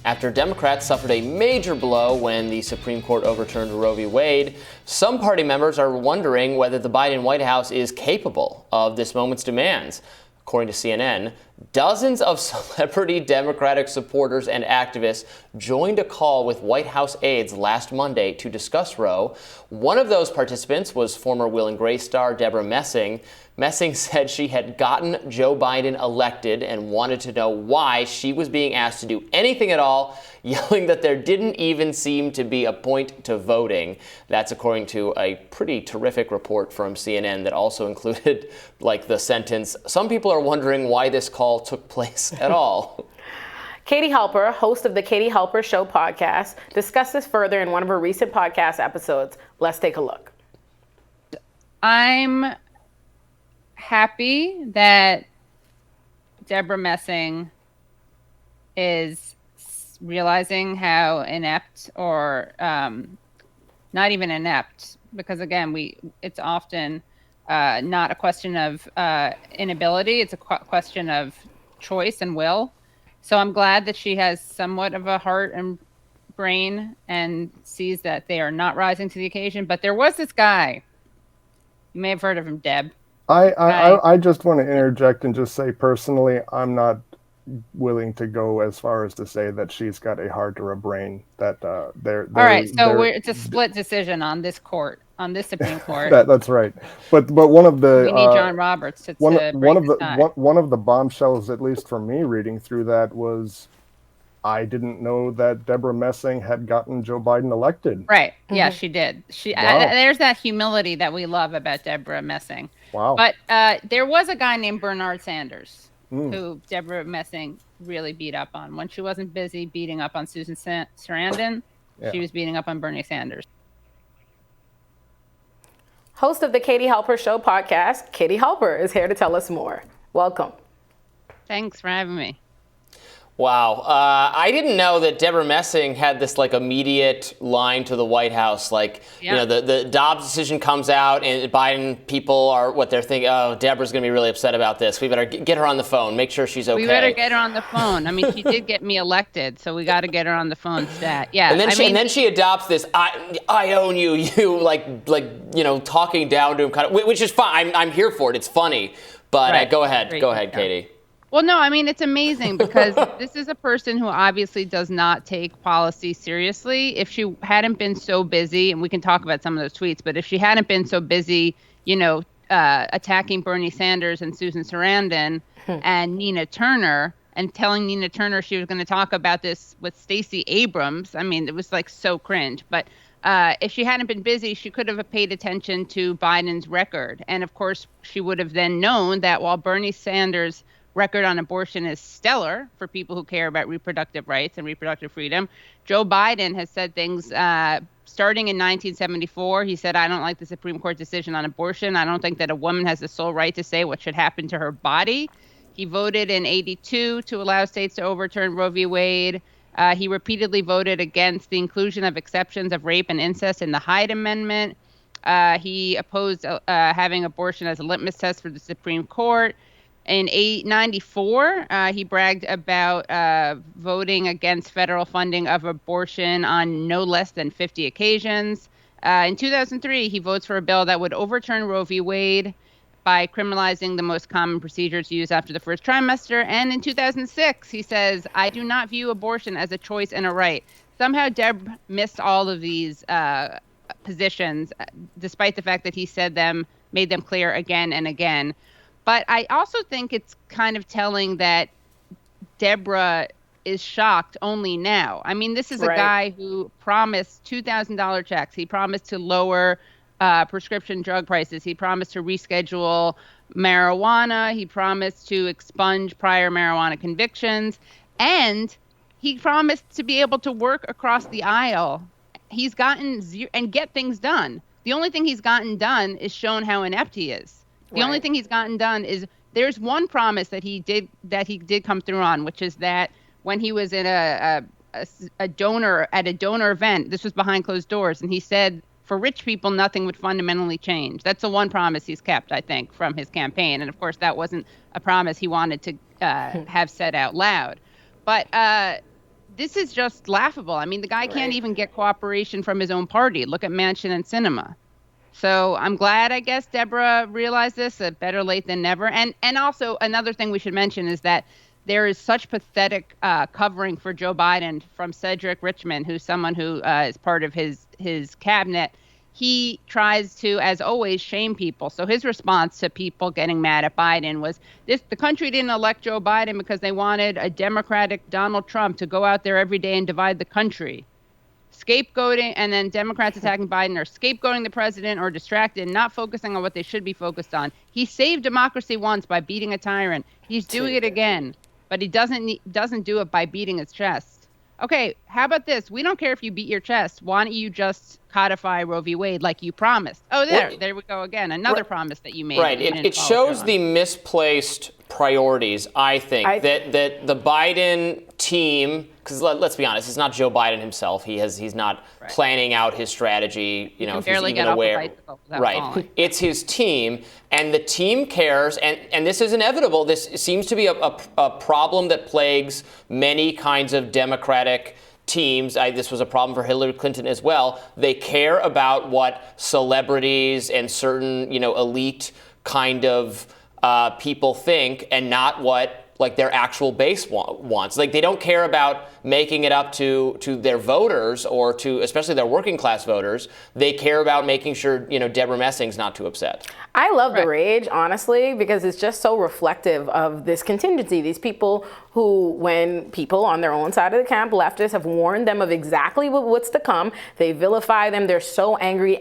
after Democrats suffered a major blow when the Supreme Court overturned Roe v. Wade. Some party members are wondering whether the Biden White House is capable of this moment's demands. According to CNN, dozens of celebrity Democratic supporters and activists joined a call with White House aides last Monday to discuss Roe. One of those participants was former Will and Grace star Debra Messing. Messing said she had gotten Joe Biden elected and wanted to know why she was being asked to do anything at all, yelling that there didn't even seem to be a point to voting. That's according to a pretty terrific report from CNN that also included, the sentence, "Some people are wondering why this call took place at all." Katie Halper, host of the Katie Halper Show Podcast, discussed this further in one of her recent podcast episodes. Let's take a look. I'm happy that Debra Messing is realizing how inept, or not even inept, because again, it's often not a question of inability, it's a question of choice and will. So I'm glad that she has somewhat of a heart and brain and sees that they are not rising to the occasion. But there was this guy, you may have heard of him, Deb. I just want to interject and just say, personally, I'm not willing to go as far as to say that she's got a heart or a brain. That they're all right. So it's a split decision on this Supreme Court. That's right. But one of the we need John Roberts to one of the bombshells, at least for me, reading through that was, I didn't know that Debra Messing had gotten Joe Biden elected. Right. Yeah, she did. There's that humility that we love about Debra Messing. Wow. But there was a guy named Bernard Sanders who Debra Messing really beat up on. When she wasn't busy beating up on Susan Sarandon, she was beating up on Bernie Sanders. Host of the Katie Halper Show Podcast, Katie Halper is here to tell us more. Welcome. Thanks for having me. Wow. I didn't know that Debra Messing had this immediate line to the White House. The Dobbs decision comes out and Biden people are they're thinking, oh, Deborah's going to be really upset about this. We better get her on the phone, make sure she's okay. We better get her on the phone. I mean, she did get me elected, so we got to get her on the phone stat. Yeah. And then she adopts this, I own you, talking down to him kind of, which is fine. I'm here for it. It's funny. But right. Go ahead, Katie. Well, no, I mean, it's amazing because this is a person who obviously does not take policy seriously. If she hadn't been so busy, and we can talk about some of those tweets, but if she hadn't been so busy, attacking Bernie Sanders and Susan Sarandon and Nina Turner and telling Nina Turner she was going to talk about this with Stacey Abrams, I mean, it was so cringe. But if she hadn't been busy, she could have paid attention to Biden's record. And of course, she would have then known that while Bernie Sanders' record on abortion is stellar for people who care about reproductive rights and reproductive freedom, Joe Biden has said things starting in 1974. He said, I don't like the Supreme Court decision on abortion. I don't think that a woman has the sole right to say what should happen to her body. He voted in 82 to allow states to overturn Roe v. Wade. He repeatedly voted against the inclusion of exceptions of rape and incest in the Hyde Amendment. He opposed having abortion as a litmus test for the Supreme Court. In 1994, he bragged about voting against federal funding of abortion on no less than 50 occasions. In 2003, he votes for a bill that would overturn Roe v. Wade by criminalizing the most common procedures used after the first trimester. And in 2006, he says, I do not view abortion as a choice and a right. Somehow, Deb missed all of these positions, despite the fact that he made them clear again and again. But I also think it's kind of telling that Debra is shocked only now. I mean, this is a guy who promised $2,000 checks. He promised to lower prescription drug prices. He promised to reschedule marijuana. He promised to expunge prior marijuana convictions. And he promised to be able to work across the aisle. He's gotten and get things done. The only thing he's gotten done is shown how inept he is. The only thing he's gotten done is there's one promise that he did come through on, which is that when he was in a donor event, this was behind closed doors, and he said for rich people nothing would fundamentally change. That's the one promise he's kept, I think, from his campaign. And of course, that wasn't a promise he wanted to have said out loud. But this is just laughable. I mean, the guy can't even get cooperation from his own party. Look at Manchin and Sinema. So I'm glad, I guess, Debra realized this. Better late than never. And also another thing we should mention is that there is such pathetic covering for Joe Biden from Cedric Richmond, who's someone who is part of his cabinet. He tries to, as always, shame people. So his response to people getting mad at Biden was the country didn't elect Joe Biden because they wanted a Democratic Donald Trump to go out there every day and divide the country. Scapegoating, and then Democrats attacking Biden are scapegoating the president or distracted and not focusing on what they should be focused on. He saved democracy once by beating a tyrant. He's doing it again, but he doesn't do it by beating his chest. Okay, how about this? We don't care if you beat your chest. Why don't you just codify Roe v. Wade like you promised? Oh, there we go again. Another promise that you made. Right. It shows the misplaced priorities, I think, that the Biden team, because let's be honest, it's not Joe Biden himself. He's not planning out his strategy. You know, if he's even aware. Right. It's his team, and the team cares, and this is inevitable. This seems to be a problem that plagues many kinds of Democratic teams. This was a problem for Hillary Clinton as well. They care about what celebrities and certain, elite kind of people think, and not what their actual base wants. Like, they don't care about making it up to their voters or to especially their working class voters. They care about making sure, Debra Messing's not too upset. I love the rage, honestly, because it's just so reflective of this contingency. These people who, when people on their own side of the camp, leftists, have warned them of exactly what's to come, they vilify them. They're so angry.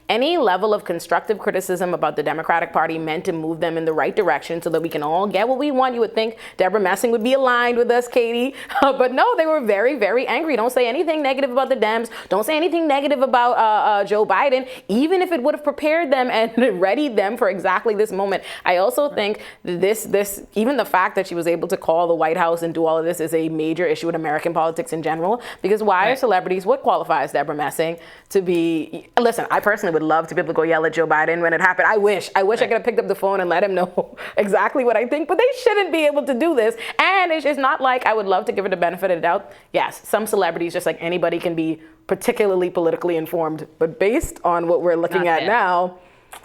Any level of constructive criticism about the Democratic Party meant to move them in the right direction so that we can all get what we want. You would think Debra Messing would be aligned with us, Katie. But no, they were very, very angry. Don't say anything negative about the Dems. Don't say anything negative about Joe Biden, even if it would have prepared them and readied them for exactly this moment. I also think this, even the fact that she was able to call the White House and do all of this is a major issue in American politics in general, because why are celebrities, what qualifies Debra Messing to be, listen, I personally would love to be able to go yell at Joe Biden when it happened. I wish I could have picked up the phone and let him know exactly what I think, but they shouldn't be able to do this. And it's just not like I would love to give her the benefit of the doubt. Yes, some celebrities, just like anybody, can be particularly politically informed, but based on what we're looking at now,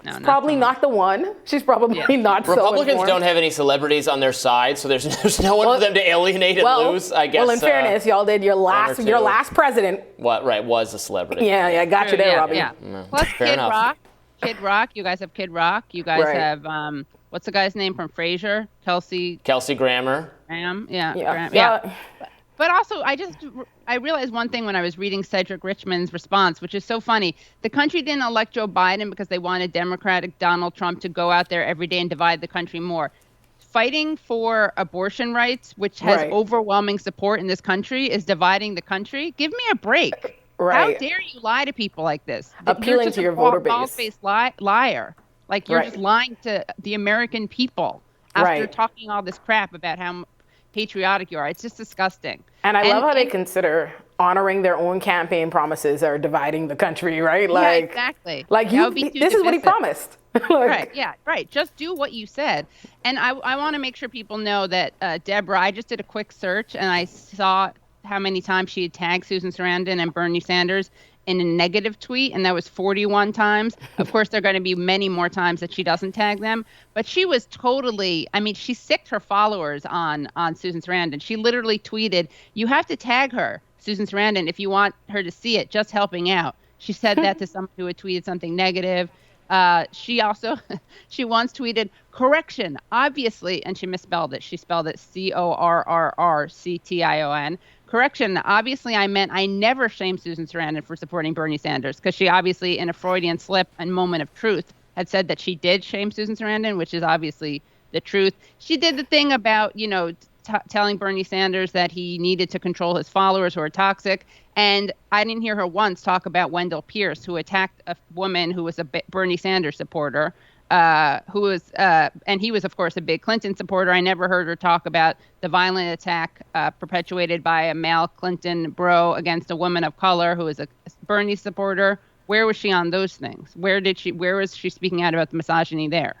it's probably not the one. She's probably not so Republicans don't have any celebrities on their side, so there's no one for them to alienate and lose, I guess. Well, in fairness, y'all did your last president. Was a celebrity. Yeah, I got you there, Robbie. Yeah. Plus Kid Rock. You guys have Kid Rock. You guys have, what's the guy's name from Frasier? Kelsey Grammer. Yeah. But also, I realized one thing when I was reading Cedric Richmond's response, which is so funny. The country didn't elect Joe Biden because they wanted Democratic Donald Trump to go out there every day and divide the country more. Fighting for abortion rights, which has overwhelming support in this country, is dividing the country. Give me a break. How dare you lie to people like this? Appealing to your voter base. You're just a bald-faced liar. Like, you're just lying to the American people after talking all this crap about how patriotic you are. It's just disgusting. And I love how they consider honoring their own campaign promises or dividing the country, right? Like, exactly. Like, this is what he promised. Just do what you said. And I want to make sure people know that Debra, I just did a quick search and I saw how many times she had tagged Susan Sarandon and Bernie Sanders in a negative tweet, and that was 41 times. Of course, there are going to be many more times that she doesn't tag them. But she was totally, she sicked her followers on Susan Sarandon. She literally tweeted, "You have to tag her, Susan Sarandon, if you want her to see it, just helping out." She said that to someone who had tweeted something negative. She once tweeted, "Correction, obviously," and she misspelled it. She spelled it CORRRCTION. "Correction, obviously I meant I never shamed Susan Sarandon for supporting Bernie Sanders," because she obviously, in a Freudian slip and moment of truth, had said that she did shame Susan Sarandon, which is obviously the truth. She did the thing about, telling Bernie Sanders that he needed to control his followers who are toxic. And I didn't hear her once talk about Wendell Pierce, who attacked a woman who was a Bernie Sanders supporter. And he was, of course, a big Clinton supporter. I never heard her talk about the violent attack perpetuated by a male Clinton bro against a woman of color who is a Bernie supporter. Where was she on those things? Where was she speaking out about the misogyny there?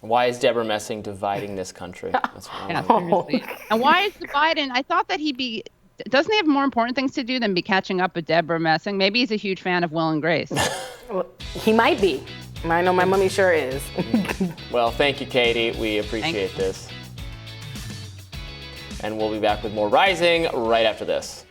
Why is Debra Messing dividing this country? That's seriously. And why is Biden? I thought that he'd be doesn't he have more important things to do than be catching up with Debra Messing? Maybe he's a huge fan of Will and Grace. Well, he might be. I know my mommy sure is. Well, thank you, Katie. We appreciate this. And we'll be back with more Rising right after this.